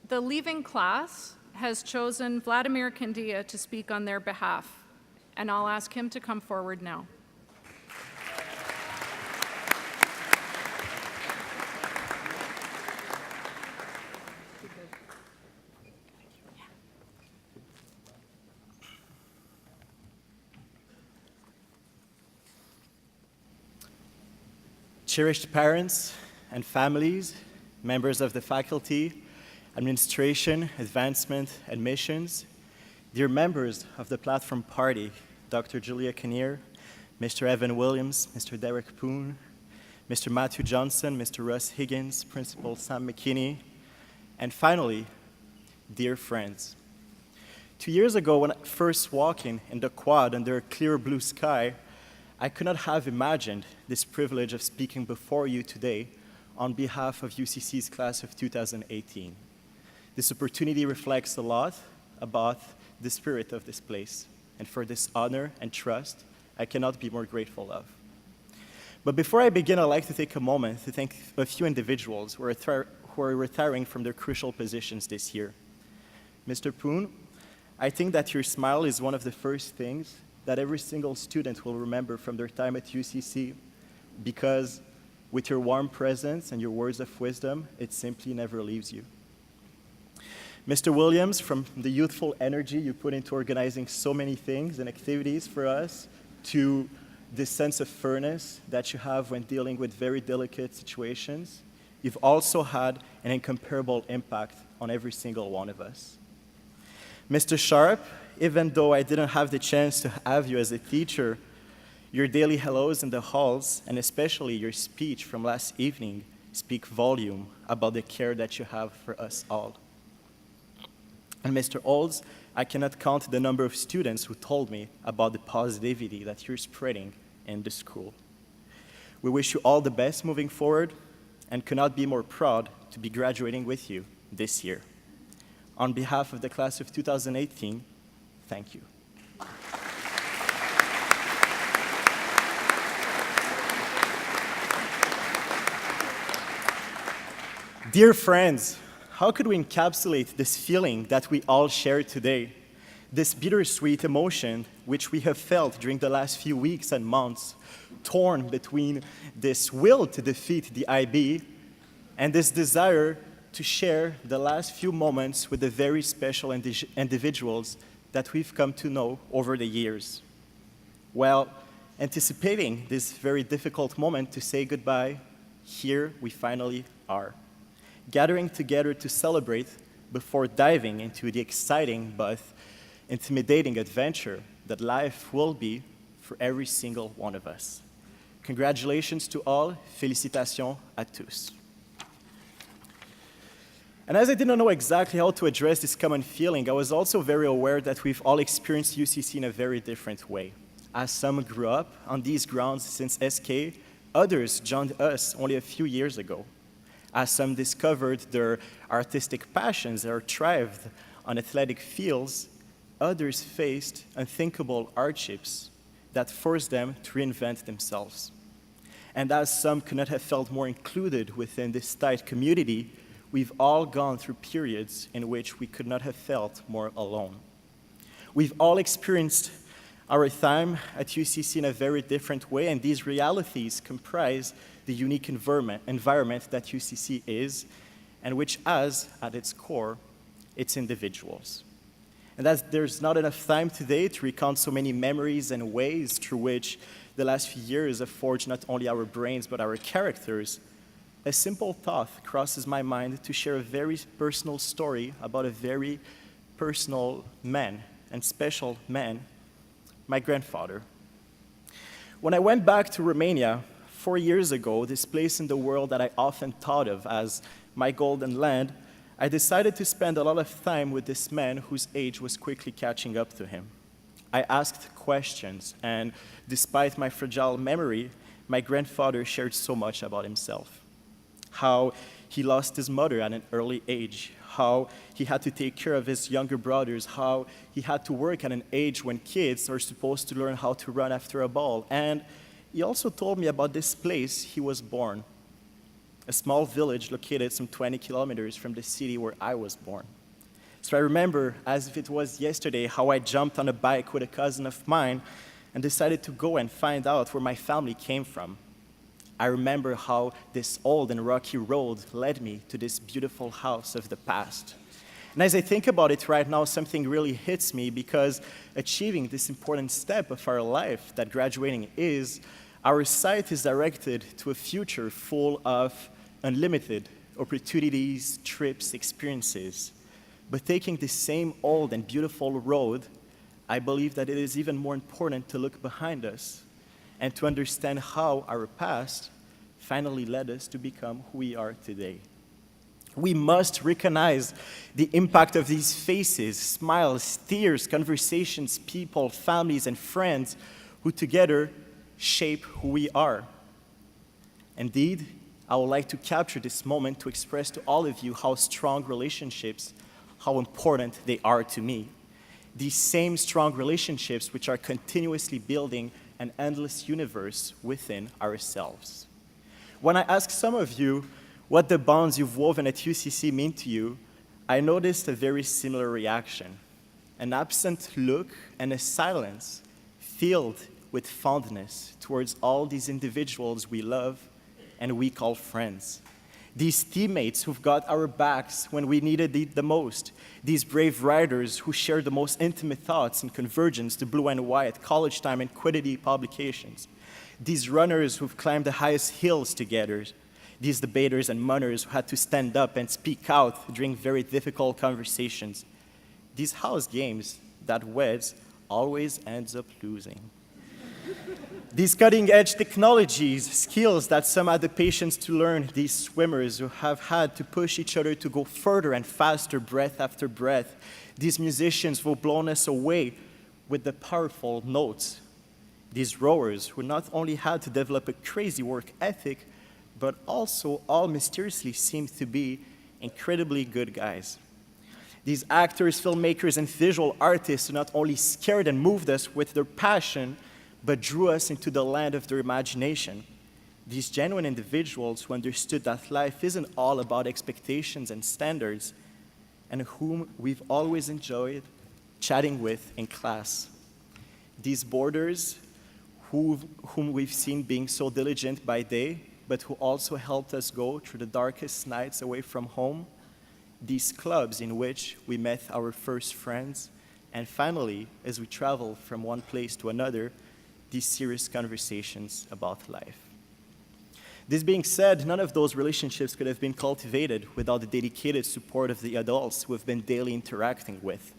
The leaving class has chosen Vladimir Kandia to speak on their behalf, and I'll ask him to come forward now. Cherished parents and families, members of the faculty, administration, advancement, admissions, dear members of the platform party, Dr. Julia Kinnear, Mr. Evan Williams, Mr. Derek Poon, Mr. Matthew Johnson, Mr. Russ Higgins, Principal Sam McKinney, and finally, dear friends. 2 years ago, when first walking in the quad under a clear blue sky, I could not have imagined this privilege of speaking before you today on behalf of UCC's class of 2018. This opportunity reflects a lot about the spirit of this place, and for this honor and trust, I cannot be more grateful of. But before I begin, I'd like to take a moment to thank a few individuals who are retiring from their crucial positions this year. Mr. Poon, I think that your smile is one of the first things that every single student will remember from their time at UCC, because with your warm presence and your words of wisdom, it simply never leaves you. Mr. Williams, from the youthful energy you put into organizing so many things and activities for us, to this sense of fairness that you have when dealing with very delicate situations, you've also had an incomparable impact on every single one of us. Mr. Sharp, even though I didn't have the chance to have you as a teacher, your daily hellos in the halls, and especially your speech from last evening, speak volume about the care that you have for us all. And Mr. Olds, I cannot count the number of students who told me about the positivity that you're spreading in the school. We wish you all the best moving forward and could not be more proud to be graduating with you this year. On behalf of the class of 2018, thank you. Dear friends, how could we encapsulate this feeling that we all share today? This bittersweet emotion which we have felt during the last few weeks and months, torn between this will to defeat the IB and this desire to share the last few moments with the very special individuals that we've come to know over the years. Well, anticipating this very difficult moment to say goodbye, here we finally are, gathering together to celebrate before diving into the exciting but intimidating adventure that life will be for every single one of us. Congratulations to all, félicitations à tous. And as I didn't know exactly how to address this common feeling, I was also very aware that we've all experienced UCC in a very different way. As some grew up on these grounds since SK, others joined us only a few years ago. As some discovered their artistic passions or thrived on athletic fields, others faced unthinkable hardships that forced them to reinvent themselves. And as some could not have felt more included within this tight community, we've all gone through periods in which we could not have felt more alone. We've all experienced our time at UCC in a very different way, and these realities comprise the unique environment that UCC is, and which has, at its core, its individuals. And as there's not enough time today to recount so many memories and ways through which the last few years have forged not only our brains, but our characters, a simple thought crosses my mind to share a very personal story about a very personal man and special man, my grandfather. When I went back to Romania 4 years ago, this place in the world that I often thought of as my golden land, I decided to spend a lot of time with this man whose age was quickly catching up to him. I asked questions, and despite my fragile memory, my grandfather shared so much about himself. How he lost his mother at an early age, how he had to take care of his younger brothers, how he had to work at an age when kids are supposed to learn how to run after a ball. And he also told me about this place he was born, a small village located some 20 kilometers from the city where I was born. So I remember, as if it was yesterday, how I jumped on a bike with a cousin of mine and decided to go and find out where my family came from. I remember how this old and rocky road led me to this beautiful house of the past. And as I think about it right now, something really hits me, because achieving this important step of our life that graduating is, our sight is directed to a future full of unlimited opportunities, trips, experiences. But taking this same old and beautiful road, I believe that it is even more important to look behind us and to understand how our past finally led us to become who we are today. We must recognize the impact of these faces, smiles, tears, conversations, people, families, and friends who together shape who we are. Indeed, I would like to capture this moment to express to all of you how strong relationships, how important they are to me. These same strong relationships which are continuously building an endless universe within ourselves. When I ask some of you what the bonds you've woven at UCC mean to you, I noticed a very similar reaction. An absent look and a silence filled with fondness towards all these individuals we love and we call friends. These teammates who've got our backs when we needed it the most. These brave riders who share the most intimate thoughts in Convergence, the Blue and White, College Time, and Quiddity publications. These runners who've climbed the highest hills together. These debaters and mourners who had to stand up and speak out during very difficult conversations. These house games that weds always ends up losing. These cutting-edge technologies, skills that some had the patience to learn, these swimmers who have had to push each other to go further and faster, breath after breath. These musicians who have blown us away with the powerful notes. These rowers who not only had to develop a crazy work ethic, but also all mysteriously seemed to be incredibly good guys. These actors, filmmakers, and visual artists who not only scared and moved us with their passion, but drew us into the land of their imagination. These genuine individuals who understood that life isn't all about expectations and standards, and whom we've always enjoyed chatting with in class. These boarders whom we've seen being so diligent by day, but who also helped us go through the darkest nights away from home. These clubs in which we met our first friends, and finally, as we travel from one place to another, these serious conversations about life. This being said, none of those relationships could have been cultivated without the dedicated support of the adults we've been daily interacting with.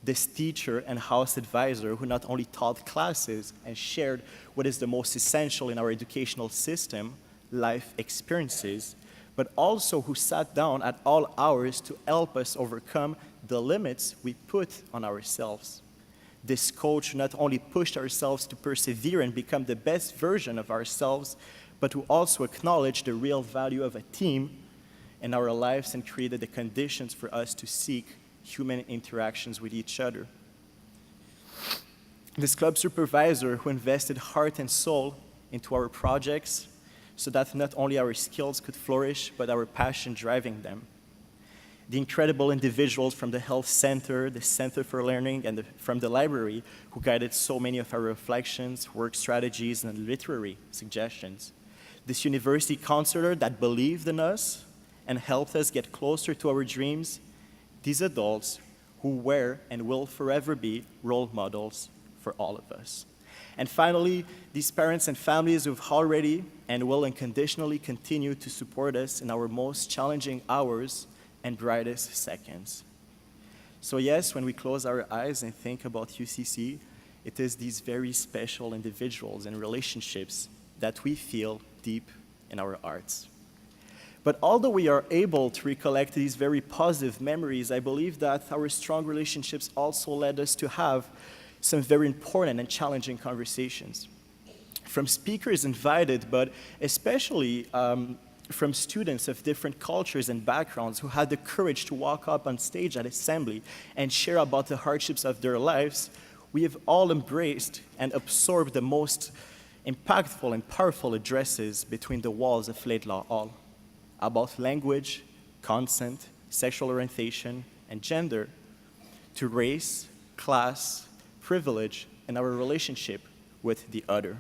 This teacher and house advisor who not only taught classes and shared what is the most essential in our educational system, life experiences, but also who sat down at all hours to help us overcome the limits we put on ourselves. This coach not only pushed ourselves to persevere and become the best version of ourselves, but who also acknowledged the real value of a team in our lives and created the conditions for us to seek human interactions with each other. This club supervisor who invested heart and soul into our projects so that not only our skills could flourish, but our passion driving them. The incredible individuals from the health center, the Center for Learning, and from the library who guided so many of our reflections, work strategies, and literary suggestions. This university counselor that believed in us and helped us get closer to our dreams. These adults who were and will forever be role models for all of us. And finally, these parents and families who've already and will unconditionally continue to support us in our most challenging hours and brightest seconds. So yes, when we close our eyes and think about UCC, it is these very special individuals and relationships that we feel deep in our hearts. But although we are able to recollect these very positive memories, I believe that our strong relationships also led us to have some very important and challenging conversations. From speakers invited, but especially from students of different cultures and backgrounds who had the courage to walk up on stage at assembly and share about the hardships of their lives, we have all embraced and absorbed the most impactful and powerful addresses between the walls of Laidlaw Hall. about language, consent, sexual orientation, and gender, to race, class, privilege, and our relationship with the other.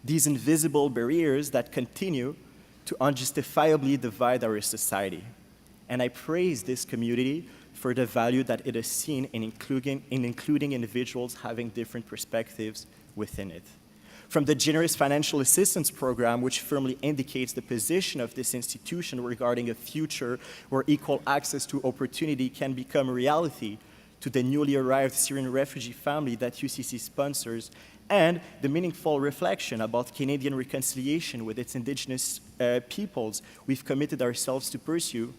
These invisible barriers that continue to unjustifiably divide our society. And I praise this community for the value that it has seen in including individuals having different perspectives within it. From the generous financial assistance program, which firmly indicates the position of this institution regarding a future where equal access to opportunity can become a reality, to the newly arrived Syrian refugee family that UCC sponsors, and the meaningful reflection about Canadian reconciliation with its Indigenous peoples we've committed ourselves to pursue,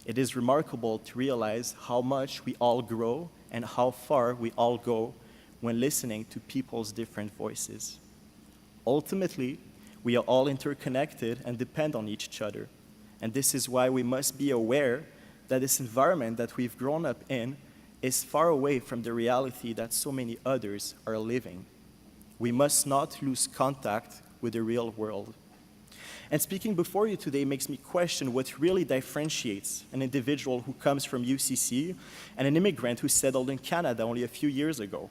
it is remarkable to realize how much we all grow and how far we all go when listening to people's different voices. Ultimately, we are all interconnected and depend on each other. And this is why we must be aware that this environment that we've grown up in is far away from the reality that so many others are living. We must not lose contact with the real world. And speaking before you today makes me question what really differentiates an individual who comes from UCC and an immigrant who settled in Canada only a few years ago.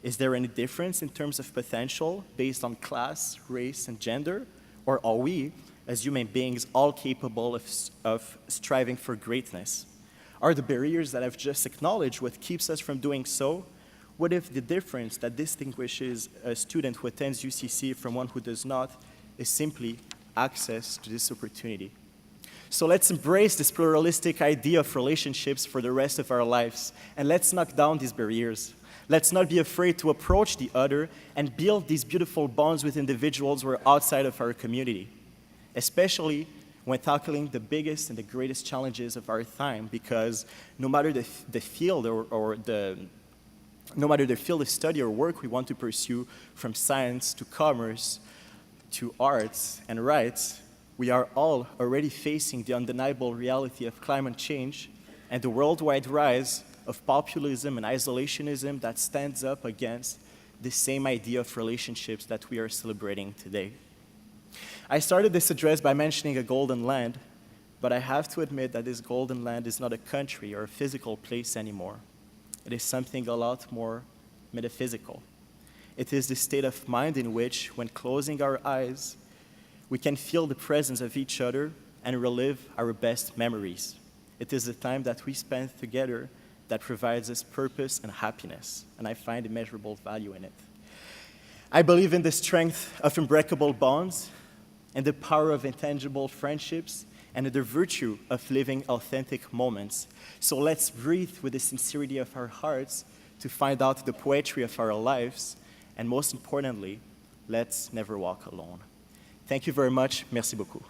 Is there any difference in terms of potential based on class, race, and gender? Or are we, as human beings, all capable of striving for greatness? Are the barriers that I've just acknowledged what keeps us from doing so? What if the difference that distinguishes a student who attends UCC from one who does not is simply access to this opportunity? So let's embrace this pluralistic idea of relationships for the rest of our lives, and let's knock down these barriers. Let's not be afraid to approach the other and build these beautiful bonds with individuals who are outside of our community, especially when tackling the biggest and the greatest challenges of our time, because no matter the field no matter the field of study or work we want to pursue, from science to commerce to arts and rights, we are all already facing the undeniable reality of climate change and the worldwide rise of populism and isolationism that stands up against the same idea of relationships that we are celebrating today. I started this address by mentioning a golden land, but I have to admit that this golden land is not a country or a physical place anymore. It is something a lot more metaphysical. It is the state of mind in which, when closing our eyes, we can feel the presence of each other and relive our best memories. It is the time that we spend together that provides us purpose and happiness, and I find immeasurable value in it. I believe in the strength of unbreakable bonds and the power of intangible friendships and the virtue of living authentic moments. So let's breathe with the sincerity of our hearts to find out the poetry of our lives, and most importantly, let's never walk alone. Thank you very much. Merci beaucoup.